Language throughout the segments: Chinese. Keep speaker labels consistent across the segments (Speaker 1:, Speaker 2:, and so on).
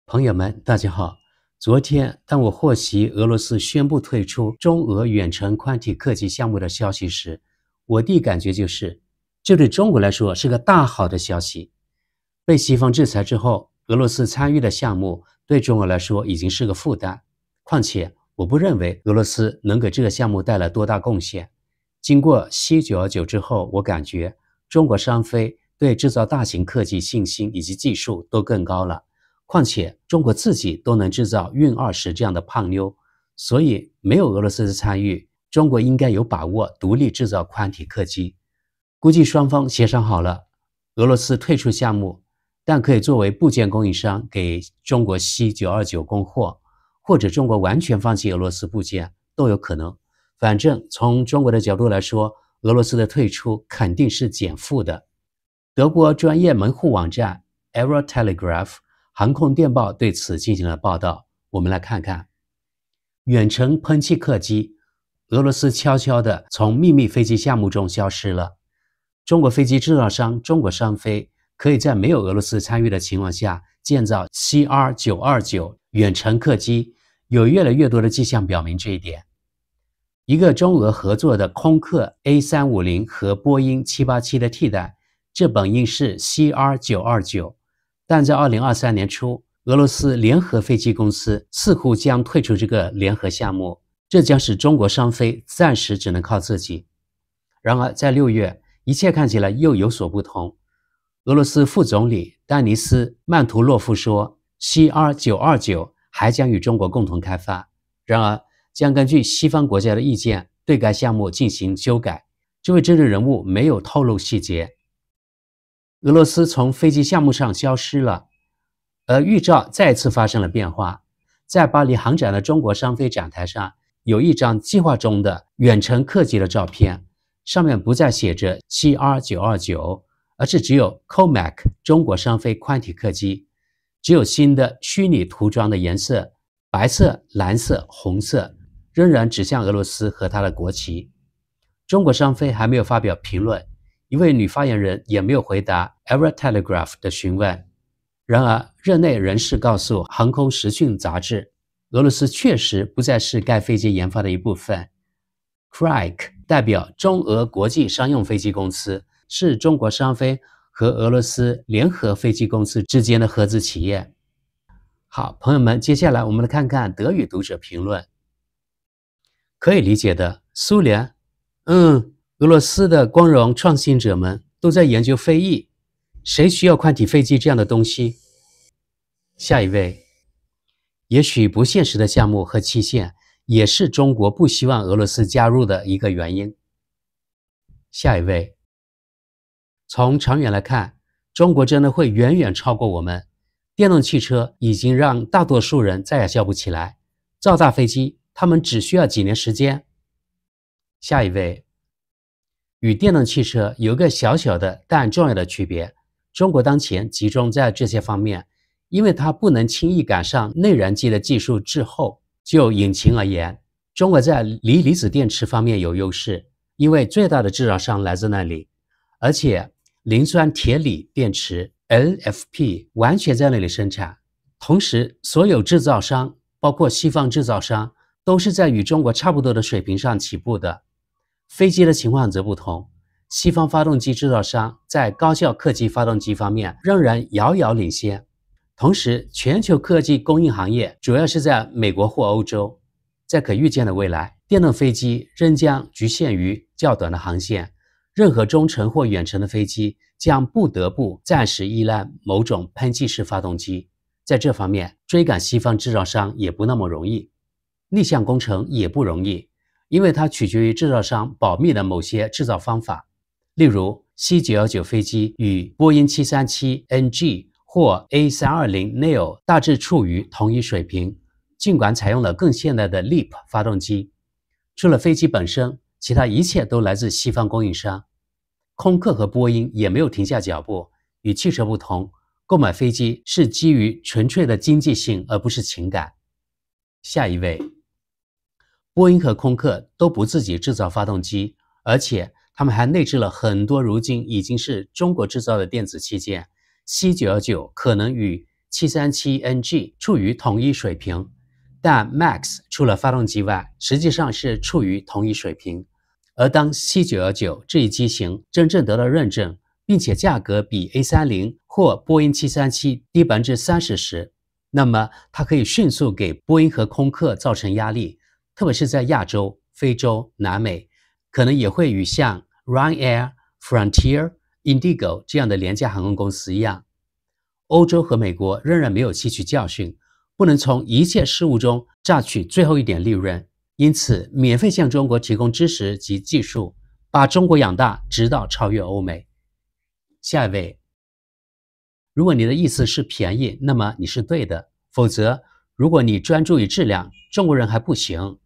Speaker 1: 朋友们，大家好。昨天，当我获悉俄罗斯宣布退出中俄远程宽体客机项目的消息时，我第一感觉就是，这对中国来说是个大好的消息。被西方制裁之后，俄罗斯参与的项目对中国来说已经是个负担。况且，我不认为俄罗斯能给这个项目带来多大贡献。经过C929之后，我感觉中国商飞对制造大型客机信心以及技术都更高了。况且中国自己都能制造运20这样的胖妞，所以没有俄罗斯的参与，中国应该有把握独立制造宽体客机。估计双方协商好了，俄罗斯退出项目，但可以作为部件供应商给中国C929供货，或者中国完全放弃俄罗斯部件都有可能。反正从中国的角度来说，俄罗斯的退出肯定是减负的。德国专业门户网站 Eurotelegraph航空电报对此进行了报道，我们来看看。远程喷气客机，俄罗斯悄悄地从秘密飞机项目中消失了。中国飞机制造商中国商飞可以在没有俄罗斯参与的情况下建造 CR929 远程客机，有越来越多的迹象表明这一点。一个中俄合作的空客 A350 和波音787的替代，这本应是 CR929。但在2023年初，俄罗斯联合飞机公司似乎将退出这个联合项目，这将使中国商飞暂时只能靠自己。然而，在6月，一切看起来又有所不同。俄罗斯副总理丹尼斯·曼图洛夫说 ，CR929 还将与中国共同开发，然而将根据西方国家的意见对该项目进行修改。这位政治人物没有透露细节。俄罗斯从飞机项目上消失了，而预兆再次发生了变化。在巴黎航展的中国商飞展台上，有一张计划中的远程客机的照片，上面不再写着 CR929， 而是只有 COMAC 中国商飞宽体客机，只有新的虚拟涂装的颜色，白色、蓝色、红色，仍然指向俄罗斯和它的国旗。中国商飞还没有发表评论，一位女发言人也没有回答 Eurotelegraph 的询问。然而，任内人士告诉航空时讯杂志，俄罗斯确实不再是该飞机研发的一部分。Craig 代表中俄国际商用飞机公司，是中国商飞和俄罗斯联合飞机公司之间的合资企业。好，朋友们，接下来我们来看看德语读者评论。可以理解的，苏联，俄罗斯的光荣创新者们都在研究飞翼，谁需要宽体飞机这样的东西？下一位，也许不现实的项目和期限也是中国不希望俄罗斯加入的一个原因。下一位，从长远来看，中国真的会远远超过我们。电动汽车已经让大多数人再也笑不起来，造大飞机，他们只需要几年时间。下一位，与电动汽车有个小小的但重要的区别，中国当前集中在这些方面，因为它不能轻易赶上内燃机的技术滞后。就引擎而言，中国在锂离子电池方面有优势，因为最大的制造商来自那里，而且磷酸铁锂电池 LFP 完全在那里生产。同时，所有制造商，包括西方制造商，都是在与中国差不多的水平上起步的。飞机的情况则不同，西方发动机制造商在高效客机发动机方面仍然遥遥领先。同时，全球客机供应行业主要是在美国或欧洲。在可预见的未来，电动飞机仍将局限于较短的航线，任何中程或远程的飞机将不得不暂时依赖某种喷气式发动机。在这方面，追赶西方制造商也不那么容易，逆向工程也不容易，因为它取决于制造商保密的某些制造方法。例如 C919 飞机与波音737 NG 或 A320neo 大致处于同一水平，尽管采用了更现代的 LEAP 发动机。除了飞机本身，其他一切都来自西方供应商。空客和波音也没有停下脚步，与汽车不同，购买飞机是基于纯粹的经济性而不是情感。下一位，波音和空客都不自己制造发动机，而且他们还内置了很多如今已经是中国制造的电子器件。C919 可能与 737NG 处于同一水平，但 MAX 除了发动机外，实际上是处于同一水平。而当 C919 这一机型真正得到认证，并且价格比 A30 或波音737低30%时，那么它可以迅速给波音和空客造成压力，特别是在亚洲、非洲、南美，可能也会与像 Ryanair、Frontier、Indigo 这样的廉价航空公司一样。欧洲和美国仍然没有吸取教训，不能从一切事物中榨取最后一点利润，因此免费向中国提供知识及技术，把中国养大，直到超越欧美。下一位，如果你的意思是便宜，那么你是对的，否则如果你专注于质量，中国人还不行。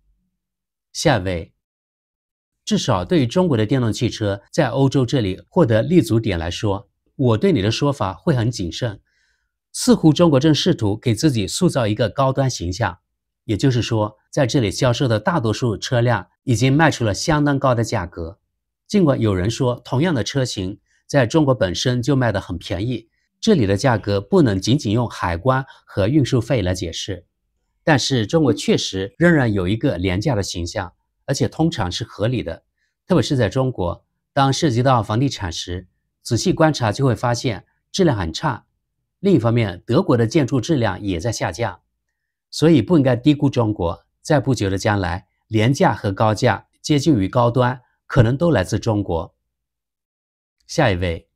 Speaker 1: 下一位，至少对于中国的电动汽车在欧洲这里获得立足点来说，我对你的说法会很谨慎。似乎中国正试图给自己塑造一个高端形象，也就是说，在这里销售的大多数车辆已经卖出了相当高的价格。尽管有人说同样的车型在中国本身就卖得很便宜，这里的价格不能仅仅用海关和运输费来解释。但是中国确实仍然有一个廉价的形象，而且通常是合理的。特别是在中国，当涉及到房地产时，仔细观察就会发现质量很差。另一方面，德国的建筑质量也在下降，所以不应该低估中国。在不久的将来，廉价和高价接近于高端，可能都来自中国。下一位，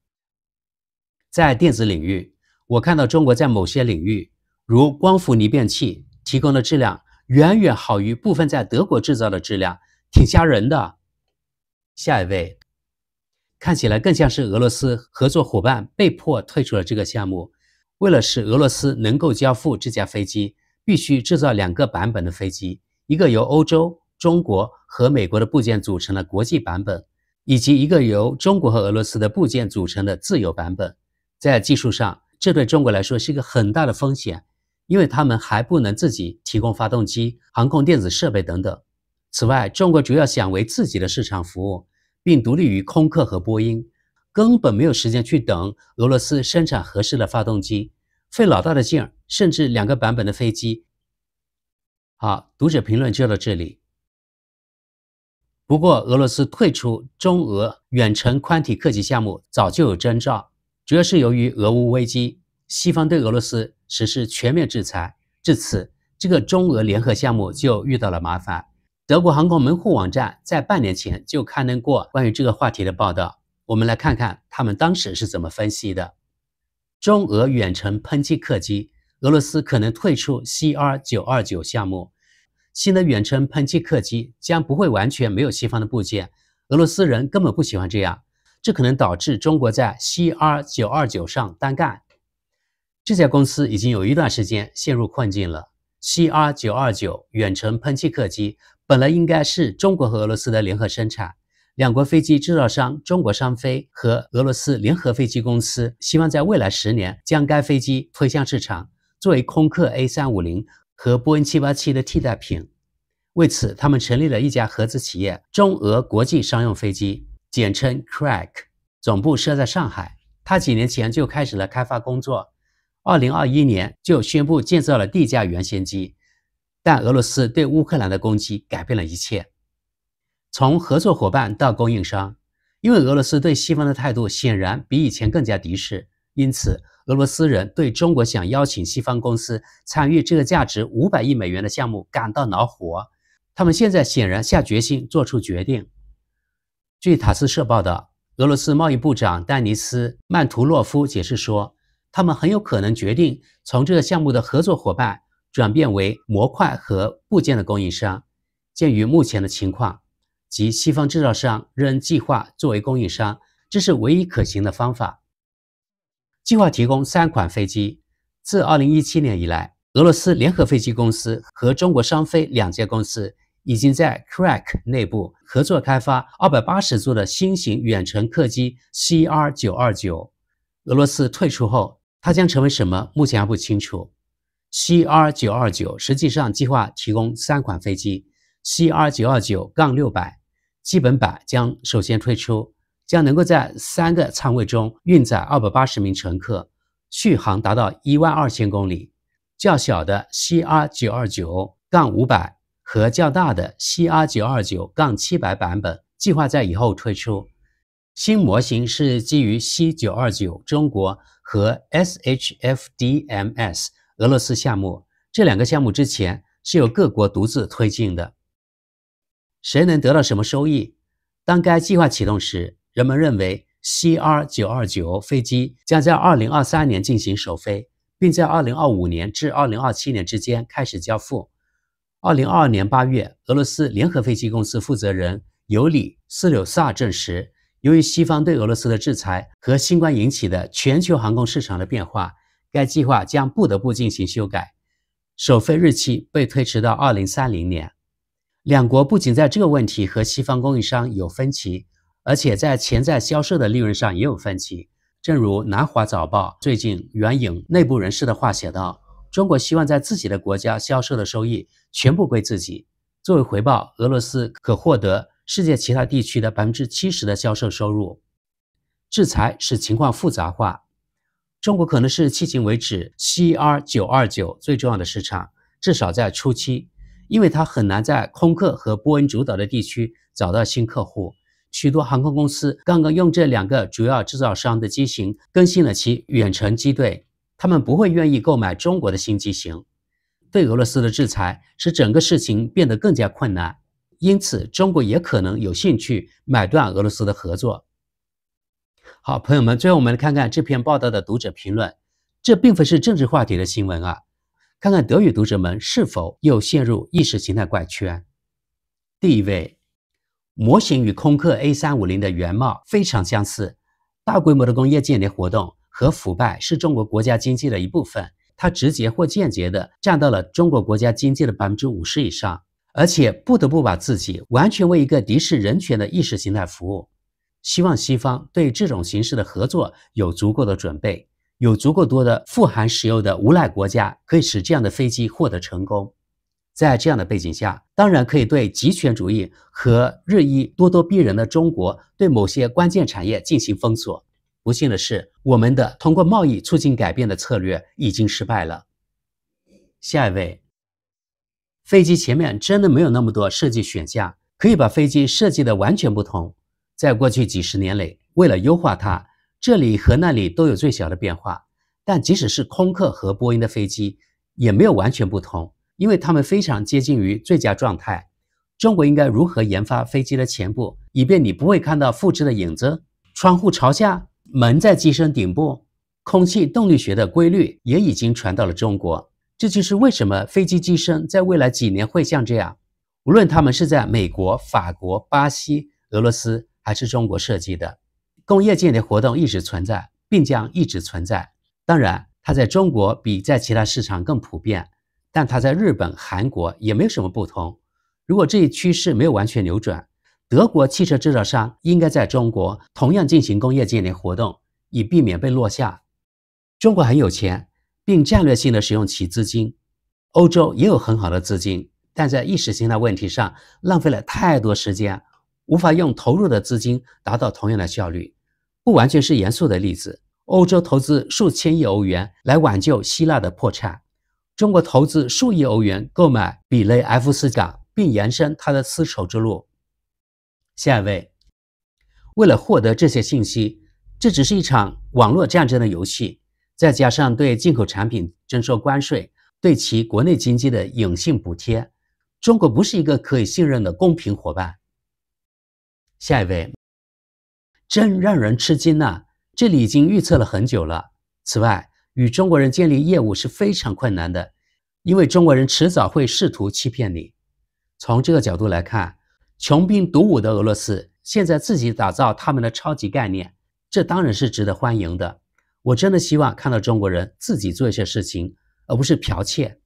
Speaker 1: 在电子领域，我看到中国在某些领域，如光伏逆变器提供的质量远远好于部分在德国制造的质量，挺吓人的。下一位，看起来更像是俄罗斯合作伙伴被迫退出了这个项目。为了使俄罗斯能够交付这架飞机，必须制造2个版本的飞机，一个由欧洲、中国和美国的部件组成的国际版本，以及一个由中国和俄罗斯的部件组成的自由版本。在技术上，这对中国来说是一个很大的风险，因为他们还不能自己提供发动机、航空电子设备等等。此外，中国主要想为自己的市场服务，并独立于空客和波音，根本没有时间去等俄罗斯生产合适的发动机，费老大的劲儿，甚至2个版本的飞机。好，读者评论就到这里。不过，俄罗斯退出中俄远程宽体客机项目早就有征兆，主要是由于俄乌危机，西方对俄罗斯实施全面制裁，至此，这个中俄联合项目就遇到了麻烦。德国航空门户网站在半年前就刊登过关于这个话题的报道，我们来看看他们当时是怎么分析的。中俄远程喷气客机，俄罗斯可能退出 CR929 项目。新的远程喷气客机将不会完全没有西方的部件，俄罗斯人根本不喜欢这样，这可能导致中国在 CR929 上单干。这家公司已经有一段时间陷入困境了。CR929 远程喷气客机本来应该是中国和俄罗斯的联合生产，两国飞机制造商中国商飞和俄罗斯联合飞机公司希望在未来10年将该飞机推向市场，作为空客 A350 和波音787的替代品。为此，他们成立了一家合资企业中俄国际商用飞机，简称 CRAC， 总部设在上海。他几年前就开始了开发工作，2021年就宣布建造了第一架原型机。但俄罗斯对乌克兰的攻击改变了一切。从合作伙伴到供应商，因为俄罗斯对西方的态度显然比以前更加敌视，因此俄罗斯人对中国想邀请西方公司参与这个价值500亿美元的项目感到恼火。他们现在显然下决心做出决定。据塔斯社报道，俄罗斯贸易部长丹尼斯·曼图洛夫解释说，他们很有可能决定从这个项目的合作伙伴转变为模块和部件的供应商。鉴于目前的情况，即西方制造商仍计划作为供应商，这是唯一可行的方法。计划提供3款飞机。自2017年以来，俄罗斯联合飞机公司和中国商飞2家公司已经在 CRAC 内部合作开发280座的新型远程客机 CR929。俄罗斯退出后，它将成为什么，目前还不清楚。CR929 实际上计划提供3款飞机 CR929-600， 基本版将首先推出，将能够在3个舱位中运载280名乘客，续航达到12000公里，较小的 CR929-500和较大的 CR929-700 版本计划在以后推出。新模型是基于 C929 中国和 SHFDMS 俄罗斯项目，这两个项目之前是由各国独自推进的。谁能得到什么收益？当该计划启动时，人们认为 CR929 飞机将在2023年进行首飞，并在2025年至2027年之间开始交付。2022年8月，俄罗斯联合飞机公司负责人尤里斯柳萨证实，由于西方对俄罗斯的制裁和新冠引起的全球航空市场的变化，该计划将不得不进行修改，首飞日期被推迟到2030年。两国不仅在这个问题和西方供应商有分歧，而且在潜在销售的利润上也有分歧。正如南华早报最近援引内部人士的话写道，中国希望在自己的国家销售的收益全部归自己，作为回报，俄罗斯可获得世界其他地区的 70% 的销售收入。制裁使情况复杂化，中国可能是迄今为止 CR929 最重要的市场，至少在初期，因为它很难在空客和波音主导的地区找到新客户。许多航空公司刚刚用这两个主要制造商的机型更新了其远程机队，他们不会愿意购买中国的新机型。对俄罗斯的制裁使整个事情变得更加困难，因此中国也可能有兴趣买断俄罗斯的合作。好，朋友们，最后我们来看看这篇报道的读者评论。这并非是政治话题的新闻啊，看看德语读者们是否又陷入意识形态怪圈。第一位，模型与空客 A350 的原貌非常相似，大规模的工业间谍活动和腐败是中国国家经济的一部分，它直接或间接地占到了中国国家经济的 50% 以上，而且不得不把自己完全为一个敌视人权的意识形态服务。希望西方对这种形式的合作有足够的准备，有足够多的富含石油的无赖国家可以使这样的飞机获得成功。在这样的背景下，当然可以对极权主义和日益咄咄逼人的中国对某些关键产业进行封锁。不幸的是，我们的通过贸易促进改变的策略已经失败了。下一位，飞机前面真的没有那么多设计选项，可以把飞机设计的完全不同。在过去几十年里，为了优化它，这里和那里都有最小的变化，但即使是空客和波音的飞机也没有完全不同，因为它们非常接近于最佳状态。中国应该如何研发飞机的前部，以便你不会看到复制的影子？窗户朝下，门在机身顶部，空气动力学的规律也已经传到了中国。这就是为什么飞机机身在未来几年会像这样，无论他们是在美国、法国、巴西、俄罗斯还是中国设计的。工业间谍活动一直存在，并将一直存在。当然，它在中国比在其他市场更普遍，但它在日本、韩国也没有什么不同。如果这一趋势没有完全扭转，德国汽车制造商应该在中国同样进行工业间谍活动，以避免被落下。中国很有钱，并战略性的使用其资金。欧洲也有很好的资金，但在意识形态问题上浪费了太多时间，无法用投入的资金达到同样的效率。不完全是严肃的例子，欧洲投资数千亿欧元来挽救希腊的破产，中国投资数亿欧元购买比雷埃夫斯港，并延伸它的丝绸之路。下一位，为了获得这些信息，这只是一场网络战争的游戏，再加上对进口产品征收关税，对其国内经济的隐性补贴，中国不是一个可以信任的公平伙伴。下一位，真让人吃惊啊！这里已经预测了很久了。此外，与中国人建立业务是非常困难的，因为中国人迟早会试图欺骗你。从这个角度来看，穷兵黩武的俄罗斯现在自己打造他们的超级概念，这当然是值得欢迎的。我真的希望看到中国人自己做一些事情，而不是剽窃。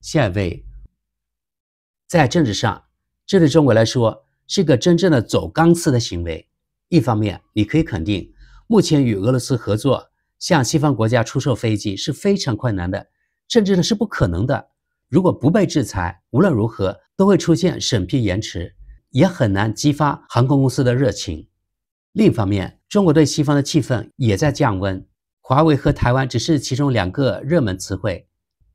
Speaker 1: 下一位，在政治上，这对中国来说是一个真正的走钢丝的行为。一方面，你可以肯定，目前与俄罗斯合作，向西方国家出售飞机是非常困难的，甚至是不可能的。如果不被制裁，无论如何都会出现审批延迟，也很难激发航空公司的热情。另一方面，中国对西方的气氛也在降温，华为和台湾只是其中2个热门词汇。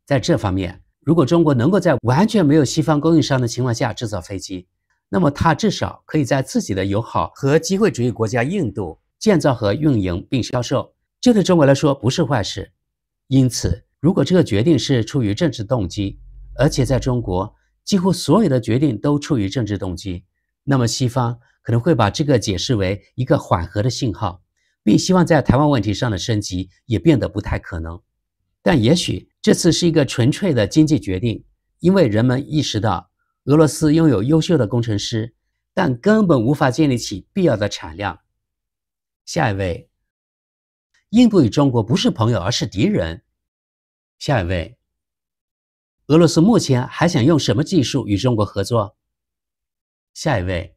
Speaker 1: 在这方面，如果中国能够在完全没有西方供应商的情况下制造飞机，那么它至少可以在自己的友好和机会主义国家印度建造和运营并销售，这对中国来说不是坏事。因此，如果这个决定是出于政治动机，而且在中国几乎所有的决定都出于政治动机，那么西方可能会把这个解释为一个缓和的信号，并希望在台湾问题上的升级也变得不太可能。但也许这次是一个纯粹的经济决定，因为人们意识到俄罗斯拥有优秀的工程师，但根本无法建立起必要的产量。下一位，印度与中国不是朋友，而是敌人。下一位，俄罗斯目前还想用什么技术与中国合作？下一位，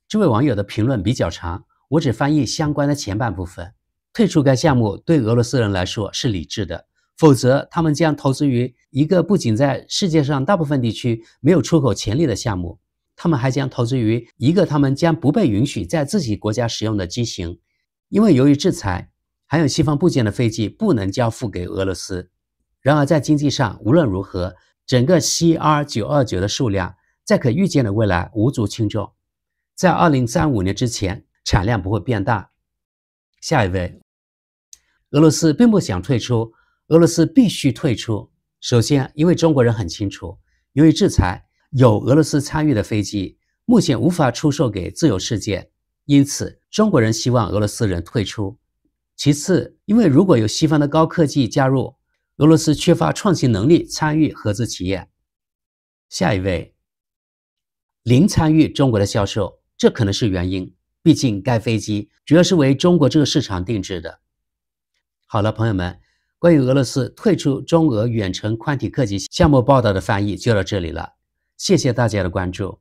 Speaker 1: 这位网友的评论比较长，我只翻译相关的前半部分。退出该项目对俄罗斯人来说是理智的，否则他们将投资于一个不仅在世界上大部分地区没有出口潜力的项目，他们还将投资于一个他们将不被允许在自己国家使用的机型，因为由于制裁，含有西方部件的飞机不能交付给俄罗斯。然而在经济上，无论如何，整个 CR929 的数量在可预见的未来无足轻重，在2035年之前产量不会变大。下一位，俄罗斯并不想退出，俄罗斯必须退出。首先，因为中国人很清楚，由于制裁，有俄罗斯参与的飞机目前无法出售给自由世界，因此中国人希望俄罗斯人退出。其次，因为如果有西方的高科技加入，俄罗斯缺乏创新能力参与合资企业。下一位，零参与中国的销售，这可能是原因，毕竟该飞机主要是为中国这个市场定制的。好了，朋友们，关于俄罗斯退出中俄远程宽体客机项目报道的翻译就到这里了，谢谢大家的关注。